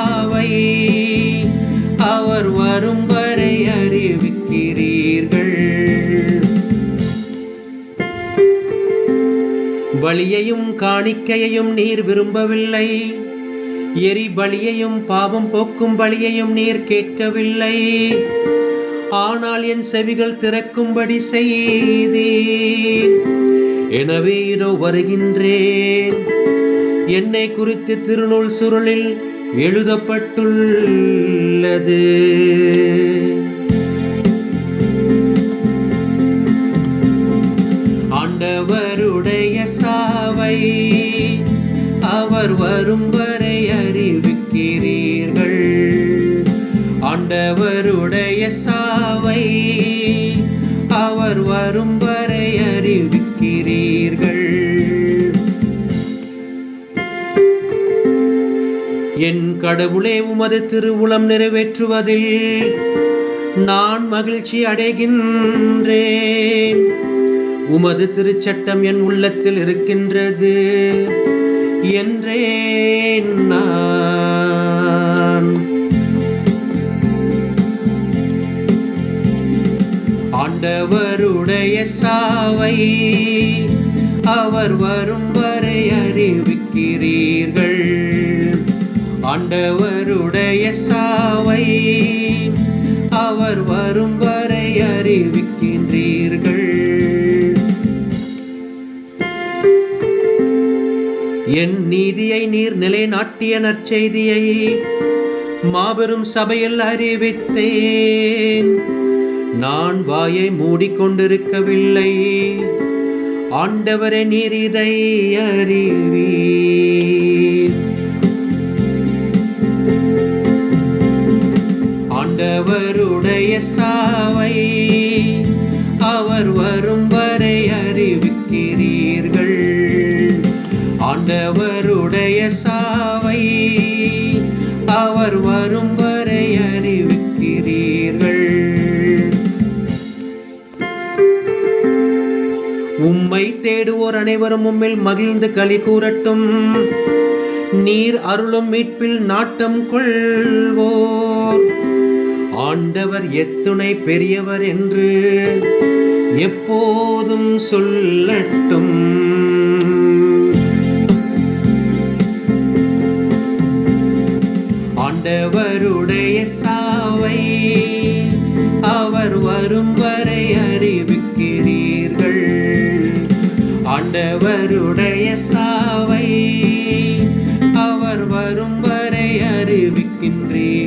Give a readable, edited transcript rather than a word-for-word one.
சாவை அவர் வரும் வரை அறிவிக்கிறீர்கள். பலியையும் காணிக்கையையும் நீர் விரும்பவில்லை, எரி பலியையும் பாவம் போக்கும் பலியையும் நீர் கேட்கவில்லை. ஆனால் என் செவிகள் திறக்கும்படி செய்தீர். எனவே இதோ வருகின்றேன். என்னை குறித்து திருநூல் சுருளில் எழுதப்பட்டுள்ளது. ஆண்டவருடைய சாவை அவர் வரும் வரை அறிவிக்கிறீர்கள். ஆண்டவருடைய சாவை அவர் வரும் வரை அறிவிக்கிறீர்கள். என் கடவுளே, உமது திருவுளம் நிறைவேற்றுவதில் நான் மகிழ்ச்சி அடைகின்றேன். உமது திருச்சட்டம் என் உள்ளத்தில் இருக்கின்றது என்றேன் நான். ஆண்டவருடைய சாவை அவர் வரும் வரை அறிவிக்கிறீர்கள். ஆண்டவருடைய சாவை அவர் வரும் வரை அறிவிக்கின்றீர்கள். என் நீதியை நீர் நிலைநாட்டிய நற்செய்தியை மாபெரும் சபையில் அறிவித்தேன். நான் வாயை மூடிக்கொண்டிருக்கவில்லை. ஆண்டவரே, நீர் இதை அறிவீர். ஆண்டவருடைய சாவை அவர் வரும் வரை அறிவிக்கிறீர்கள். ஆண்டவருடைய சாவை அவர் வரும் வரை அறிவிக்கிறீர்கள். உம்மை தேடுவோர் அனைவரும் உம்மில் மகிழ்ந்து களி கூறட்டும். நீர் அருளும் மீட்பில் நாட்டம் கொள்வோர் ஆண்டவர் எத்துணை பெரியவர் என்று எப்போதும் சொல்லட்டும். ஆண்டவருடைய சாவை அவர் வரும் வரை அறிவிக்கிறீர்கள். ஆண்டவருடைய சாவை அவர் வரும் வரை அறிவிக்கின்றீர்கள்.